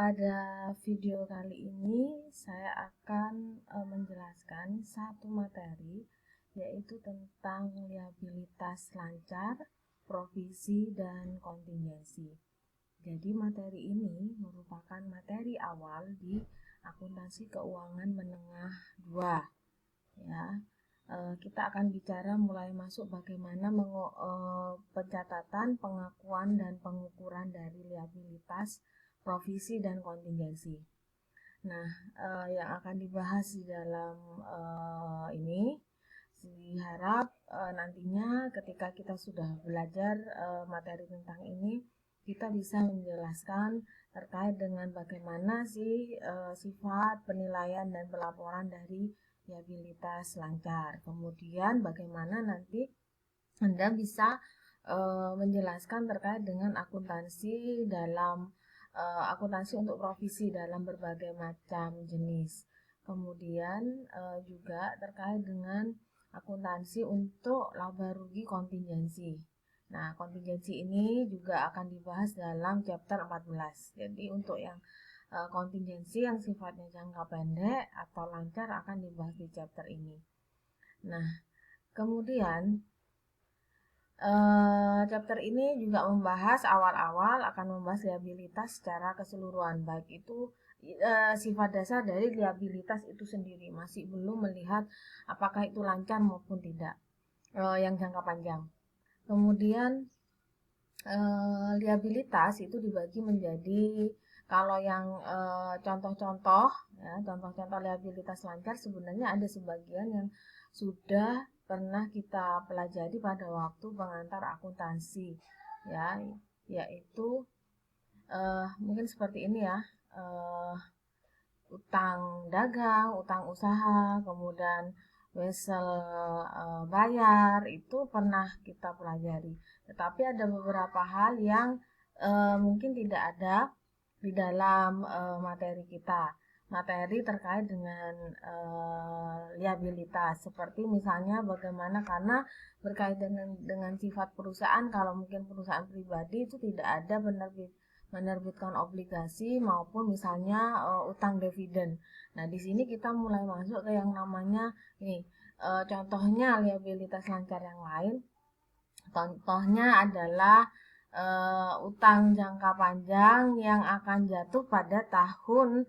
Pada video kali ini saya akan menjelaskan satu materi, yaitu tentang liabilitas lancar, provisi, dan kontingensi. Jadi materi ini merupakan materi awal di akuntansi keuangan menengah 2 ya. Kita akan bicara mulai masuk bagaimana pencatatan, pengakuan, dan pengukuran dari liabilitas, provisi, dan kontingensi. Nah, yang akan dibahas di dalam ini diharap nantinya ketika kita sudah belajar materi tentang ini, kita bisa menjelaskan terkait dengan bagaimana sih sifat penilaian dan pelaporan dari liabilitas lancar. Kemudian bagaimana nanti Anda bisa menjelaskan terkait dengan akuntansi untuk provisi dalam berbagai macam jenis. Kemudian juga terkait dengan akuntansi untuk laba rugi kontingensi. Nah, kontingensi ini juga akan dibahas dalam chapter 14. Jadi untuk yang kontingensi yang sifatnya jangka pendek atau lancar akan dibahas di chapter ini. Nah, kemudian chapter ini juga membahas awal-awal akan membahas liabilitas secara keseluruhan, baik itu sifat dasar dari liabilitas itu sendiri, masih belum melihat apakah itu lancar maupun tidak yang jangka panjang. Kemudian liabilitas itu dibagi menjadi, kalau yang contoh-contoh liabilitas lancar sebenarnya ada sebagian yang sudah pernah kita pelajari pada waktu pengantar akuntansi ya, yaitu mungkin seperti ini ya, utang dagang, utang usaha, kemudian wesel bayar, itu pernah kita pelajari. Tetapi ada beberapa hal yang mungkin tidak ada di dalam materi kita, materi terkait dengan liabilitas, seperti misalnya bagaimana, karena berkaitan dengan sifat perusahaan. Kalau mungkin perusahaan pribadi itu tidak ada menerbitkan obligasi maupun misalnya utang dividen. Nah, di sini kita mulai masuk ke yang namanya ini, contohnya liabilitas lancar yang lain. Contohnya adalah utang jangka panjang yang akan jatuh pada tahun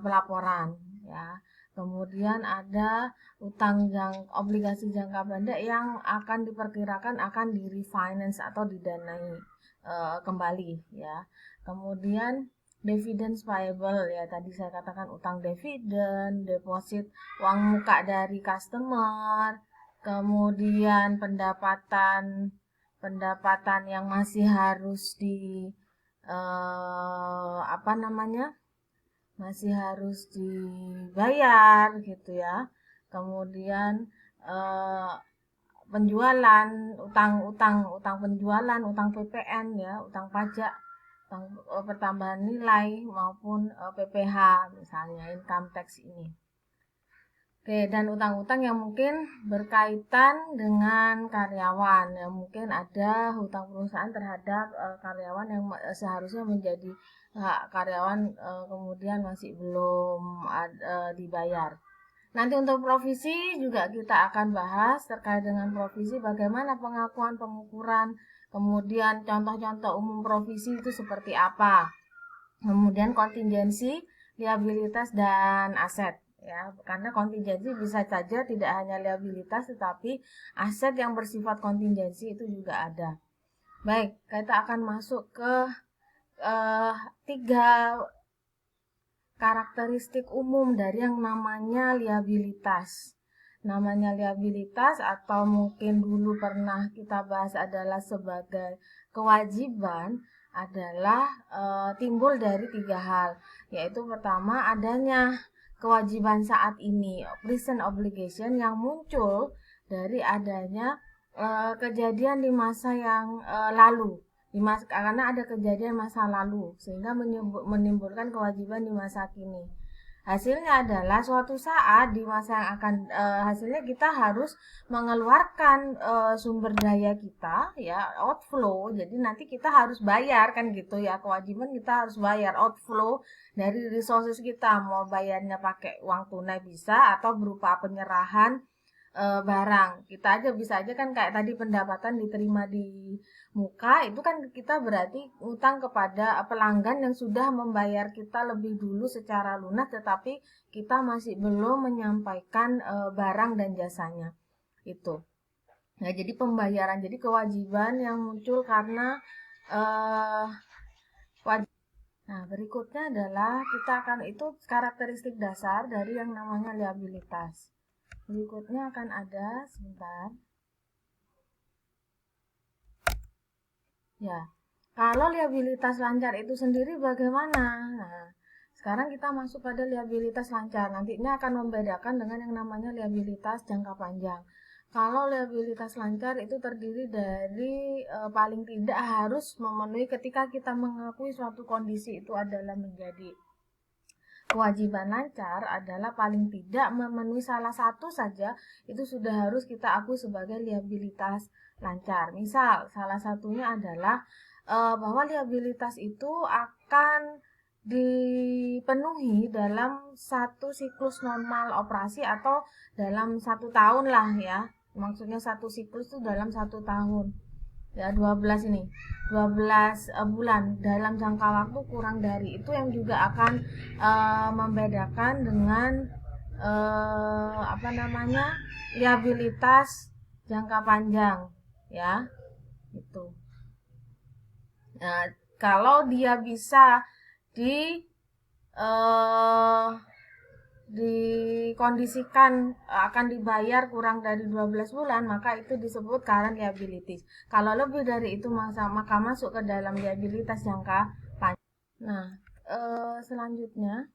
pelaporan ya. Kemudian ada obligasi jangka pendek yang akan diperkirakan akan di refinance atau didanai kembali ya. Kemudian dividends payable ya, tadi saya katakan utang dividen, deposit uang muka dari customer, kemudian pendapatan yang masih harus masih harus dibayar gitu ya. Kemudian penjualan, utang penjualan, utang PPN ya, utang pajak, utang pertambahan nilai maupun PPh misalnya, income tax ini. Oke, dan utang-utang yang mungkin berkaitan dengan karyawan, yang mungkin ada hutang perusahaan terhadap karyawan yang seharusnya menjadi hak karyawan, kemudian masih belum dibayar. Nanti untuk provisi juga kita akan bahas terkait dengan provisi, bagaimana pengakuan, pengukuran, kemudian contoh-contoh umum provisi itu seperti apa. Kemudian kontingensi, liabilitas, dan aset ya, karena kontingensi bisa saja tidak hanya liabilitas tetapi aset yang bersifat kontingensi itu juga ada. Baik, kita akan masuk ke 3 karakteristik umum dari yang namanya liabilitas. Namanya liabilitas, atau mungkin dulu pernah kita bahas adalah sebagai kewajiban, adalah timbul dari 3 hal, yaitu pertama adanya kewajiban saat ini, present obligation, yang muncul dari adanya kejadian di masa yang lalu, karena ada kejadian masa lalu sehingga menimbulkan kewajiban di masa kini. Hasilnya adalah suatu saat di masa yang akan hasilnya kita harus mengeluarkan sumber daya kita ya, outflow. Jadi nanti kita harus bayar kan gitu ya, kewajiban kita harus bayar outflow dari resources kita. Mau bayarnya pakai uang tunai bisa atau berupa penyerahan barang. Kita aja bisa aja kan kayak tadi pendapatan diterima di muka, itu kan kita berarti utang kepada pelanggan yang sudah membayar kita lebih dulu secara lunas, tetapi kita masih belum menyampaikan barang dan jasanya. Itu. Nah, jadi pembayaran, jadi kewajiban yang muncul karena eh Nah, berikutnya adalah kita akan itu karakteristik dasar dari yang namanya liabilitas. Berikutnya akan ada, sebentar. Ya, kalau liabilitas lancar itu sendiri bagaimana? Nah, sekarang kita masuk pada liabilitas lancar. Nantinya akan membedakan dengan yang namanya liabilitas jangka panjang. Kalau liabilitas lancar itu terdiri dari paling tidak harus memenuhi ketika kita mengakui suatu kondisi itu adalah menjadi kewajiban lancar adalah paling tidak memenuhi salah satu saja, itu sudah harus kita akui sebagai liabilitas lancar. Misal salah satunya adalah bahwa liabilitas itu akan dipenuhi dalam satu siklus normal operasi atau dalam 1 tahun lah ya. Maksudnya satu siklus itu dalam 1 tahun. Ya, 12 ini. 12 bulan dalam jangka waktu kurang dari itu yang juga akan membedakan dengan apa namanya? Liabilitas jangka panjang ya. Itu. Nah, kalau dia bisa di eh, dikondisikan akan dibayar kurang dari 12 bulan, maka itu disebut current liabilities. Kalau lebih dari itu maka masuk ke dalam liabilitas jangka panjang. Nah, selanjutnya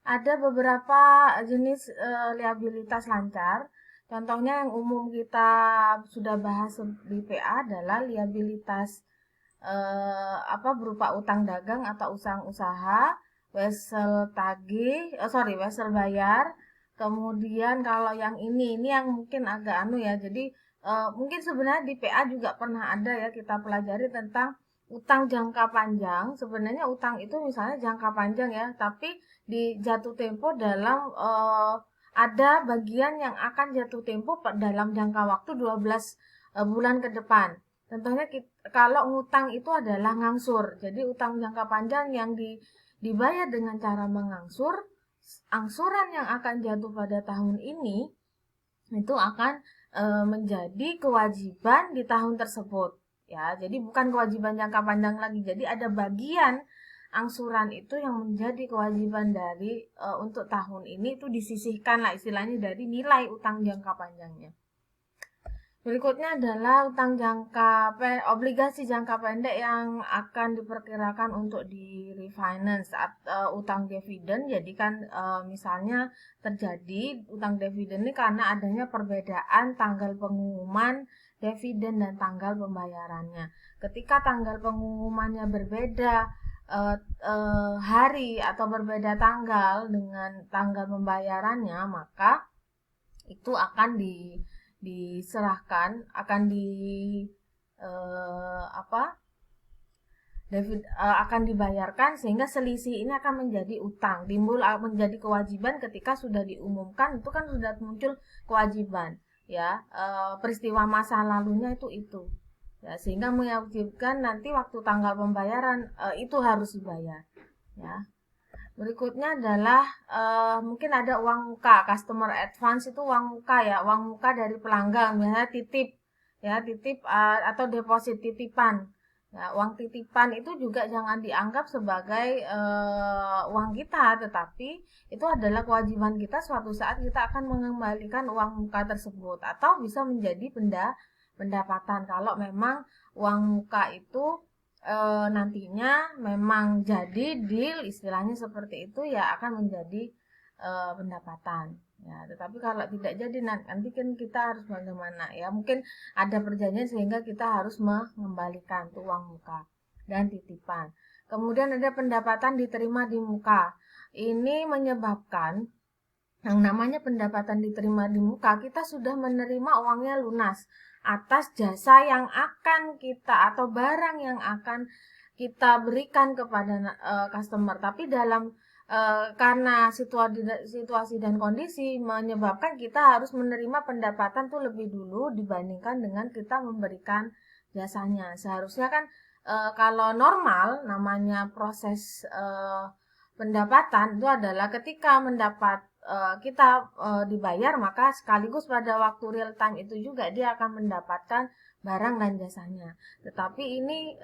ada beberapa jenis liabilitas lancar. Contohnya yang umum kita sudah bahas di PA adalah liabilitas berupa utang dagang atau utang usaha, wesel tagih, wesel bayar. Kemudian kalau yang ini yang mungkin agak anu ya. Jadi mungkin sebenarnya di PA juga pernah ada ya kita pelajari tentang utang jangka panjang. Sebenarnya utang itu misalnya jangka panjang ya, tapi di jatuh tempo dalam ada bagian yang akan jatuh tempo dalam jangka waktu 12 bulan ke depan. Contohnya kalau ngutang itu adalah ngangsur. Jadi utang jangka panjang yang dibayar dengan cara mengangsur, angsuran yang akan jatuh pada tahun ini itu akan menjadi kewajiban di tahun tersebut. Ya, jadi bukan kewajiban jangka panjang lagi. Jadi ada bagian angsuran itu yang menjadi kewajiban dari untuk tahun ini itu disisihkan lah istilahnya dari nilai utang jangka panjangnya. Berikutnya adalah obligasi jangka pendek yang akan diperkirakan untuk di refinance saat utang dividen. Jadi kan misalnya terjadi utang dividen ini karena adanya perbedaan tanggal pengumuman dividen dan tanggal pembayarannya. Ketika tanggal pengumumannya berbeda hari atau berbeda tanggal dengan tanggal pembayarannya, maka itu akan diserahkan, akan akan dibayarkan sehingga selisih ini akan menjadi utang, timbul menjadi kewajiban ketika sudah diumumkan, itu kan sudah muncul kewajiban ya, peristiwa masa lalunya itu ya, sehingga mewajibkan nanti waktu tanggal pembayaran itu harus dibayar ya. Berikutnya adalah mungkin ada uang muka, customer advance itu uang muka ya, uang muka dari pelanggan, misalnya titip ya, titip atau deposit titipan. Ya, uang titipan itu juga jangan dianggap sebagai uang kita, tetapi itu adalah kewajiban kita suatu saat kita akan mengembalikan uang muka tersebut atau bisa menjadi pendapatan kalau memang uang muka itu nantinya memang jadi deal istilahnya seperti itu ya, akan menjadi pendapatan. Ya, tetapi kalau tidak jadi nanti kan kita harus bagaimana ya? Mungkin ada perjanjian sehingga kita harus mengembalikan tuh uang muka dan titipan. Kemudian ada pendapatan diterima di muka. Ini menyebabkan yang namanya pendapatan diterima di muka, kita sudah menerima uangnya lunas atas jasa yang akan kita atau barang yang akan kita berikan kepada customer. Tapi dalam karena situasi dan kondisi menyebabkan kita harus menerima pendapatan tuh lebih dulu dibandingkan dengan kita memberikan jasanya. Seharusnya kan kalau normal namanya proses pendapatan itu adalah ketika kita dibayar, maka sekaligus pada waktu real time itu juga dia akan mendapatkan barang dan jasanya. Tetapi ini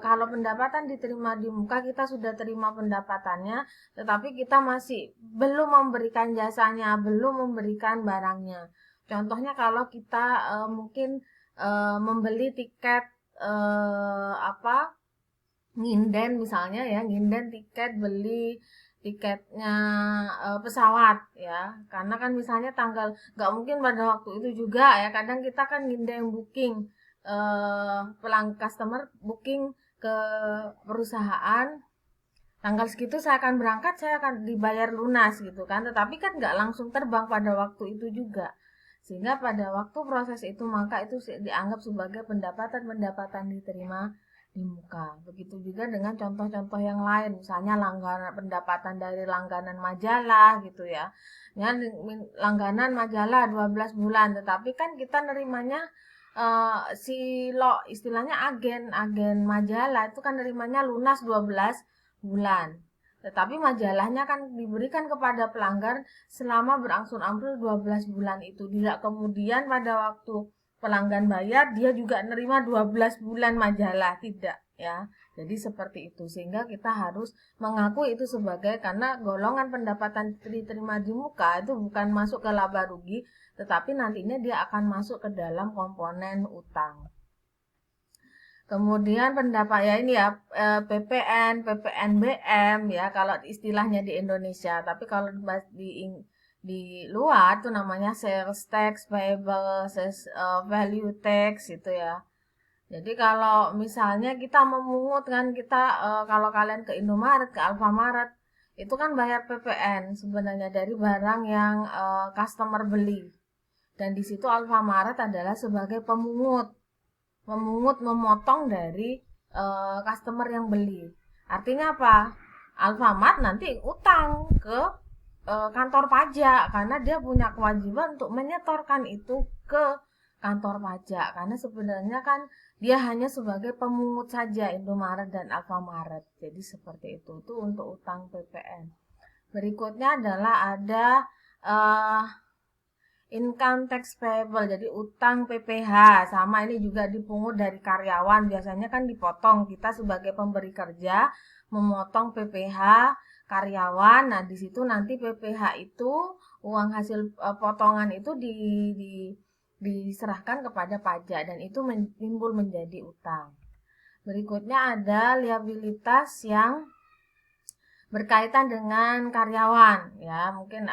kalau pendapatan diterima di muka, kita sudah terima pendapatannya, tetapi kita masih belum memberikan jasanya, belum memberikan barangnya. Contohnya kalau kita mungkin membeli tiket nginden misalnya ya, nginden tiket, beli tiketnya pesawat ya, karena kan misalnya tanggal nggak mungkin pada waktu itu juga ya, kadang kita kan nginden booking pelanggan customer booking ke perusahaan tanggal segitu saya akan berangkat, saya akan dibayar lunas gitu kan, tetapi kan nggak langsung terbang pada waktu itu juga, sehingga pada waktu proses itu maka itu dianggap sebagai pendapatan diterima di muka. Begitu juga dengan contoh-contoh yang lain, misalnya langganan, pendapatan dari langganan majalah gitu ya. Ya, langganan majalah 12 bulan, tetapi kan kita nerimanya istilahnya agen majalah itu kan nerimanya lunas 12 bulan. Tetapi majalahnya kan diberikan kepada pelanggan selama berangsur-angsur 12 bulan itu. Tidak kemudian pada waktu pelanggan bayar dia juga nerima 12 bulan majalah, tidak ya. Jadi seperti itu, sehingga kita harus mengakui itu sebagai, karena golongan pendapatan diterima di muka itu bukan masuk ke laba rugi, tetapi nantinya dia akan masuk ke dalam komponen utang. Kemudian pendapat ya ini ya, PPN, PPNBM ya kalau istilahnya di Indonesia, tapi kalau di luar tuh namanya sales tax, payable, value tax itu ya. Jadi kalau misalnya kita memungut kan, kita kalau kalian ke Indomaret, ke Alfamaret, itu kan bayar PPN sebenarnya dari barang yang customer beli. Dan di situ Alfamaret adalah sebagai pemungut, memotong dari customer yang beli. Artinya apa? Alfamart nanti utang ke kantor pajak, karena dia punya kewajiban untuk menyetorkan itu ke kantor pajak, karena sebenarnya kan dia hanya sebagai pemungut saja, Indomaret dan Alfamaret. Jadi seperti itu untuk utang PPN. Berikutnya adalah ada income tax payable, jadi utang PPh, sama ini juga dipungut dari karyawan, biasanya kan dipotong, kita sebagai pemberi kerja memotong PPh karyawan. Nah di situ nanti PPh itu uang hasil potongan itu diserahkan kepada pajak dan itu timbul menjadi utang. Berikutnya ada liabilitas yang berkaitan dengan karyawan ya, mungkin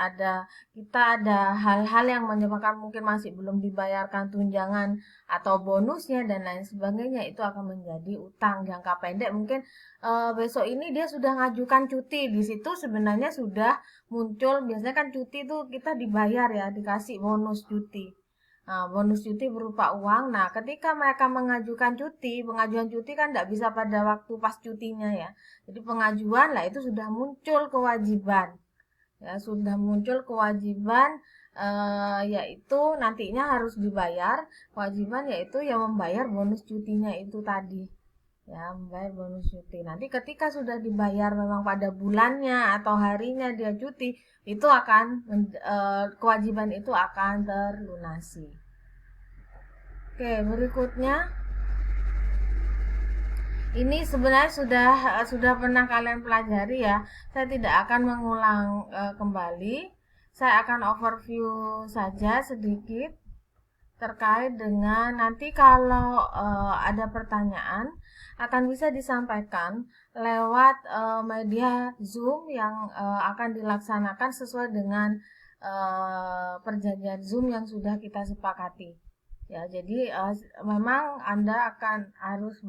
kita ada hal-hal yang menyebabkan mungkin masih belum dibayarkan tunjangan atau bonusnya dan lain sebagainya, itu akan menjadi utang jangka pendek. Mungkin besok ini dia sudah ngajukan cuti, di situ sebenarnya sudah muncul, biasanya kan cuti itu kita dibayar ya, dikasih bonus cuti. Nah, bonus cuti berupa uang. Nah, ketika mereka pengajuan cuti kan tidak bisa pada waktu pas cutinya ya. Jadi pengajuan lah itu sudah muncul kewajiban. Ya, sudah muncul kewajiban yaitu nantinya harus dibayar. Kewajiban yaitu yang membayar bonus cutinya itu tadi. Ya, membayar bonus cuti. Nanti ketika sudah dibayar memang pada bulannya atau harinya dia cuti, itu akan kewajiban itu akan terlunasi. Oke, berikutnya ini sebenarnya sudah pernah kalian pelajari ya. Saya tidak akan mengulang kembali. Saya akan overview saja sedikit terkait dengan nanti kalau ada pertanyaan akan bisa disampaikan lewat media Zoom yang akan dilaksanakan sesuai dengan perjanjian Zoom yang sudah kita sepakati. Ya, jadi memang Anda akan harus